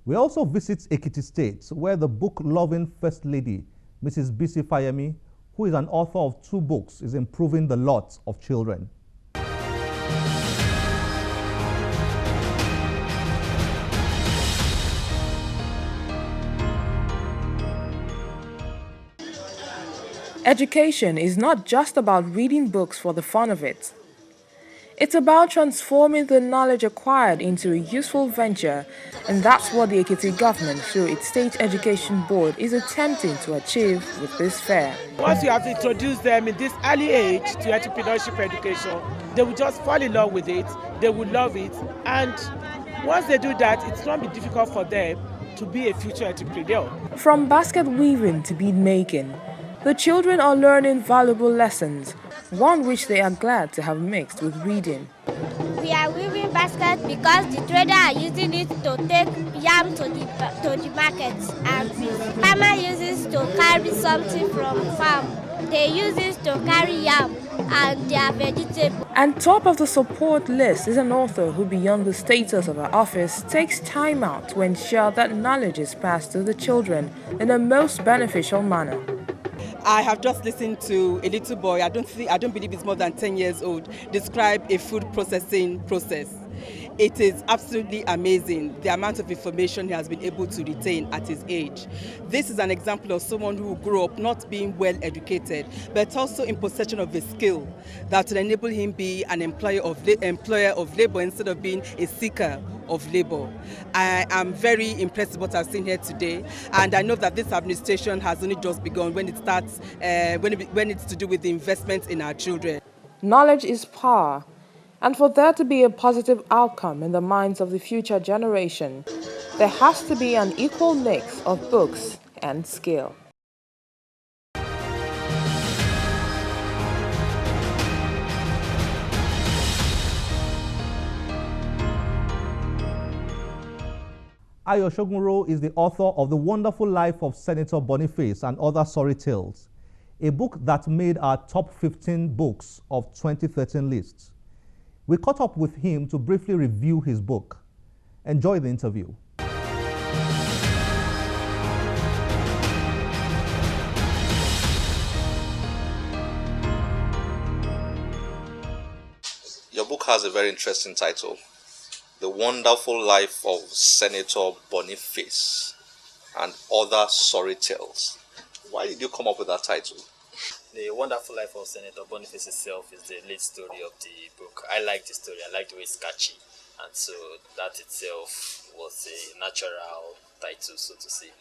We also visit Ekiti State, where the book-loving First Lady, Mrs. Bisi Fayemi, who is an author of 2 books, is improving the lot of children. Education is not just about reading books for the fun of it. It's about transforming the knowledge acquired into a useful venture, and that's what the Ekiti government, through its State Education Board, is attempting to achieve with this fair. Once you have introduced them in this early age to entrepreneurship education, they will just fall in love with it, they will love it, and once they do that, it's not be difficult for them to be a future entrepreneur. From basket weaving to bead making, the children are learning valuable lessons, one which they are glad to have mixed with reading. We are weaving baskets because the traders are using it to take yam to the market, and farmer uses to carry something from farm. They use it to carry yam and their vegetables. And top of the support list is an author who, beyond the status of her office, takes time out to ensure that knowledge is passed to the children in a most beneficial manner. I have just listened to a little boy, I don't believe he's more than 10 years old, describe a food processing process. It is absolutely amazing the amount of information he has been able to retain at his age. This is an example of someone who grew up not being well educated, but also in possession of a skill that will enable him be an employer of labor instead of being a seeker of labor. I am very impressed with what I've seen here today, and I know that this administration has only just begun when it starts, when it's to do with the investment in our children. Knowledge is power. And for there to be a positive outcome in the minds of the future generation, there has to be an equal mix of books and skill. Sogunro is the author of The Wonderful Life of Senator Boniface and Other Sorry Tales, a book that made our top 15 books of 2013 list. We caught up with him to briefly review his book. Enjoy the interview. Your book has a very interesting title, The Wonderful Life of Senator Boniface and Other Sorry Tales. Why did you come up with that title? The Wonderful Life of Senator Boniface itself is the lead story of the book. I like the story, I like the way it's catchy, and so that itself was a natural title, so to say.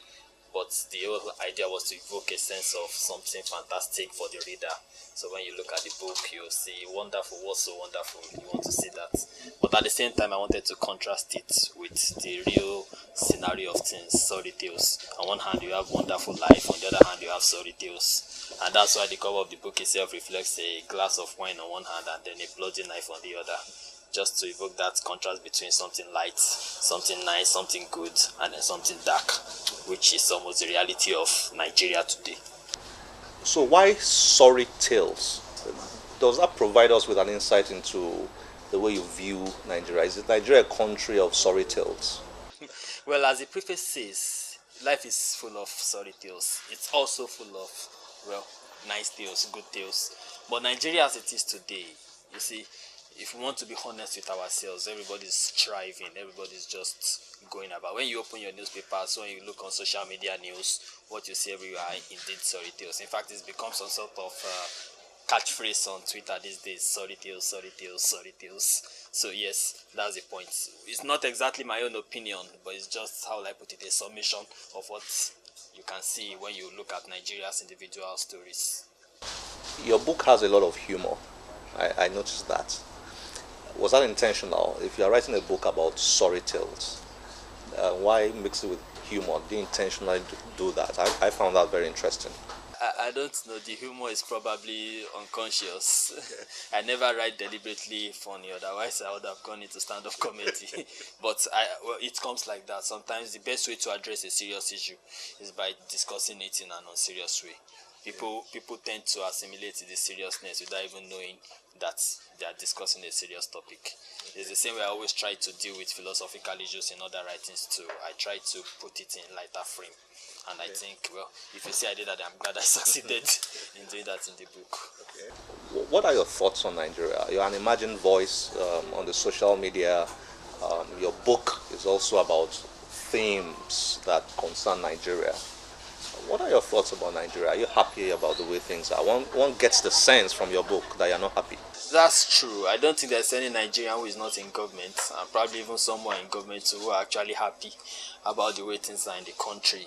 But the whole idea was to evoke a sense of something fantastic for the reader. So when you look at the book, you'll see wonderful, what's so wonderful, you want to see that. But at the same time, I wanted to contrast it with the real scenario of things, sorry tales. On one hand, you have wonderful life, on the other hand, you have sorry tales. And that's why the cover of the book itself reflects a glass of wine on one hand and then a bloody knife on the other, just to evoke that contrast between something light, something nice, something good, and then something dark, which is almost the reality of Nigeria today. So why sorry tales? Does that provide us with an insight into the way you view Nigeria? Is Nigeria a country of sorry tales? Well, as the preface says, life is full of sorry tales. It's also full of, well, nice tales, good tales. But Nigeria as it is today, you see, if we want to be honest with ourselves, everybody's striving, everybody's just going about. When you open your newspapers, when you look on social media news, what you see everywhere are indeed sorry tales. In fact, it's become some sort of catchphrase on Twitter these days: sorry tales, sorry tales, sorry tales. So yes, that's the point. It's not exactly my own opinion, but it's just, how will I put it, a summation of what you can see when you look at Nigeria's individual stories. Your book has a lot of humor. I noticed that. Was that intentional? If you are writing a book about sorry tales, why mix it with humor? Do you intentionally do that? I found that very interesting. I don't know. The humor is probably unconscious. I never write deliberately funny, otherwise I would have gone into stand-up comedy. But well, it comes like that. Sometimes the best way to address a serious issue is by discussing it in an unserious way. People tend to assimilate the seriousness without even knowing that they are discussing a serious topic. It's the same way I always try to deal with philosophical issues in other writings too. I try to put it in lighter frame. And I think, well, if you see I did that, I'm glad I succeeded in doing that in the book. What are your thoughts on Nigeria? You're an imagined voice on the social media. Your book is also about themes that concern Nigeria. What are your thoughts about Nigeria? Are you happy about the way things are? One gets the sense from your book that you're not happy. That's true. I don't think there's any Nigerian who is not in government, and probably even someone in government who are actually happy about the way things are in the country.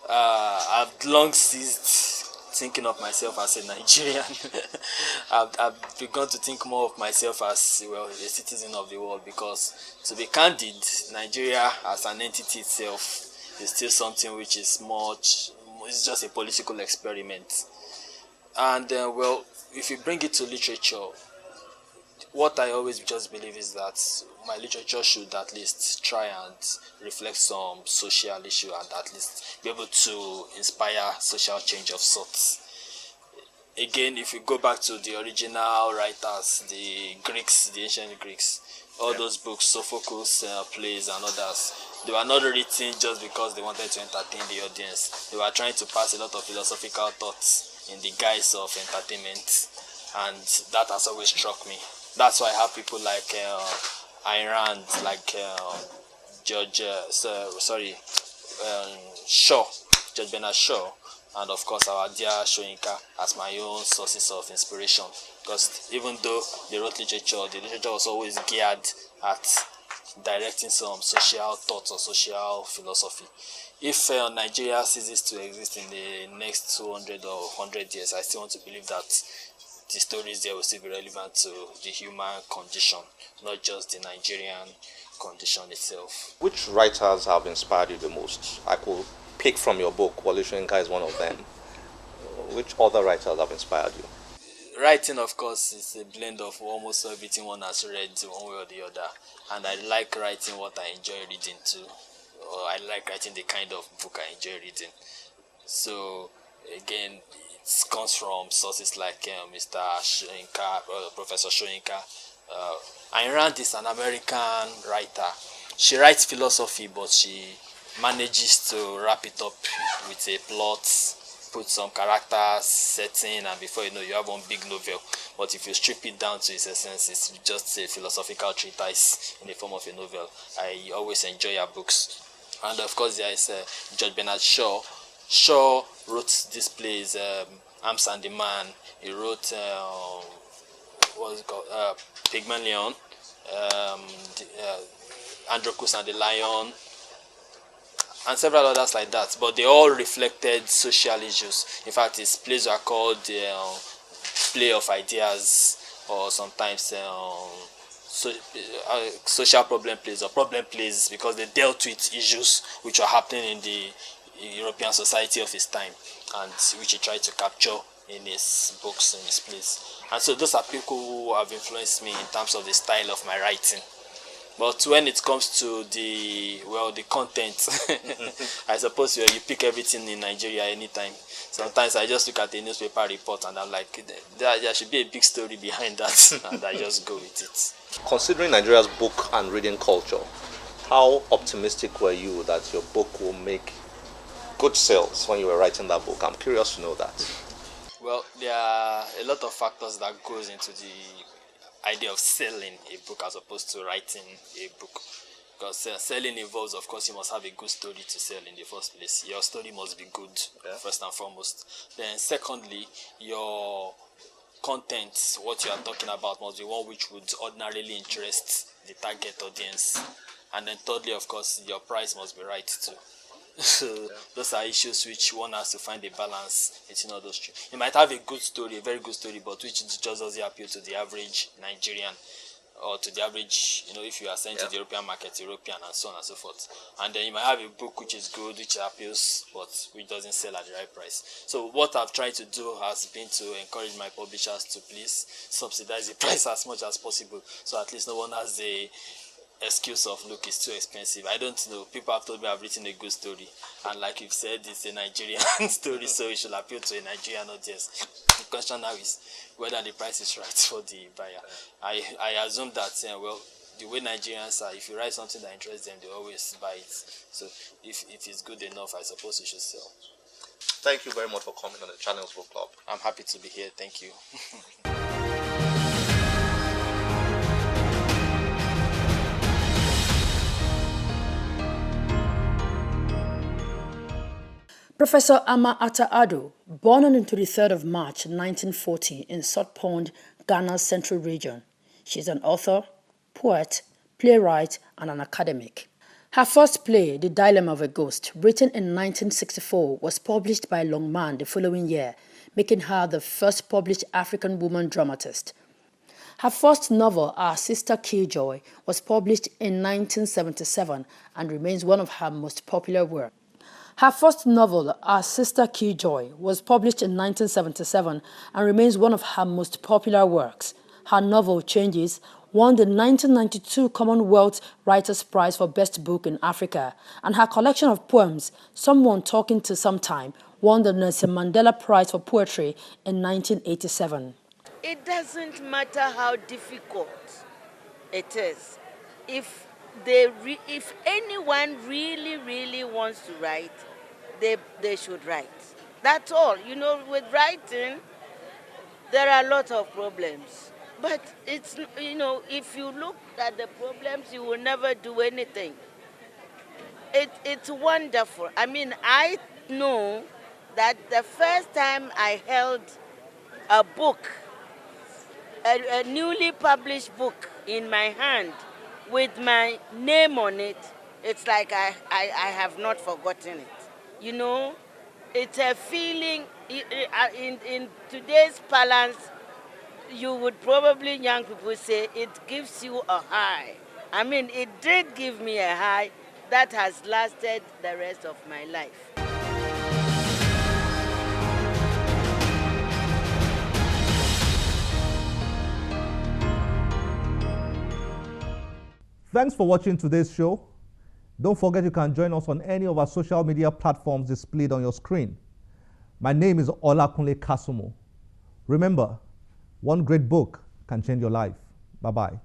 I've long ceased thinking of myself as a Nigerian. I've begun to think more of myself as, well, a citizen of the world, because, to be candid, Nigeria as an entity itself is still something which is it's just a political experiment. And well, if you bring it to literature, what I always just believe is that my literature should at least try and reflect some social issue and at least be able to inspire social change of sorts. Again, if you go back to the original writers, the Greeks, the ancient Greeks, all those books, Sophocles, plays and others, they were not written just because they wanted to entertain the audience. They were trying to pass a lot of philosophical thoughts in the guise of entertainment, and that has always struck me. That's why I have people like Ayn Rand, like George Bernard Shaw, and of course our dear Soyinka as my own sources of inspiration. Because even though they wrote literature, the literature was always geared at directing some social thoughts or social philosophy. If Nigeria ceases to exist in the next 200 or 100 years, I still want to believe that the stories there will still be relevant to the human condition, not just the Nigerian condition itself. Which writers have inspired you the most? I could pick from your book. Wole Soyinka is one of them. Which other writers have inspired you? Writing, of course, is a blend of almost everything one has read one way or the other. And I like writing what I enjoy reading too. Or I like writing the kind of book I enjoy reading. So, again, it comes from sources like Mr. Soyinka, Professor Soyinka. Ayn Rand is an American writer. She writes philosophy, but she manages to wrap it up with a plot, put some characters, setting, and before you know, you have one big novel. But if you strip it down to its essence, it's just a philosophical treatise in the form of a novel. I always enjoy her books. And of course, there is George Bernard Shaw. Shaw wrote these plays, Arms and the Man. He wrote, what's it called, Pygmalion, Androclus and the Lion, and several others like that. But they all reflected social issues. In fact, his plays are called play of ideas, or sometimes social problem plays or problem plays, because they dealt with issues which were happening in the European society of his time, and which he tried to capture in his books and his plays. And so those are people who have influenced me in terms of the style of my writing. But when it comes to the content, I suppose you pick everything in Nigeria anytime. Sometimes I just look at a newspaper report and I'm like, there should be a big story behind that, and I just go with it. Considering Nigeria's book and reading culture, how optimistic were you that your book will make good sales when you were writing that book? I'm curious to know that. Well, there are a lot of factors that goes into the idea of selling a book as opposed to writing a book. Because selling involves, of course, you must have a good story to sell in the first place. Your story must be good, first and foremost. Then secondly, your content, what you are talking about, must be one which would ordinarily interest the target audience. And then thirdly, of course, your price must be right too. So those are issues which one has to find a balance between all those three. You might have a good story, a very good story, but which just doesn't appeal to the average Nigerian, or to the average, if you are sent to the European market, European, and so on and so forth. And then you might have a book which is good, which appeals, but which doesn't sell at the right price. So what I've tried to do has been to encourage my publishers to please subsidize the price as much as possible, so at least no one has a excuse of, look, it's too expensive. I don't know. People have told me I've written a good story, and like you've said, it's a Nigerian story, so it should appeal to a Nigerian audience. The question now is whether the price is right for the buyer. I assume that, well, the way Nigerians are, if you write something that interests them, they always buy it. So if it's good enough, I suppose it should sell. Thank you very much for coming on the Channels Book Club. I'm happy to be here. Thank you. Professor Ama Adeolu, born on the 23rd of March 1940 in South Pond, Ghana's central region. She's an author, poet, playwright, and an academic. Her first play, The Dilemma of a Ghost, written in 1964, was published by Longman the following year, making her the first published African woman dramatist. Her first novel, Our Sister Killjoy, was published in 1977 and remains one of her most popular works. Her first novel, Our Sister Killjoy, was published in 1977 and remains one of her most popular works. Her novel, Changes, won the 1992 Commonwealth Writers' Prize for Best Book in Africa, and her collection of poems, Someone Talking to Sometime, won the Nelson Mandela Prize for Poetry in 1987. It doesn't matter how difficult it is. If anyone really wants to write, they should write. That's all. You know, with writing, there are a lot of problems. But it's, you know, if you look at the problems, you will never do anything. It's wonderful. I mean, I know that the first time I held a book, a newly published book in my hand, with my name on it, it's like I have not forgotten it. You know, it's a feeling, in today's balance, you would probably, young people say, it gives you a high. I mean, it did give me a high that has lasted the rest of my life. Thanks for watching today's show. Don't forget you can join us on any of our social media platforms displayed on your screen. My name is Olakunle Kasumo. Remember, one great book can change your life. Bye-bye.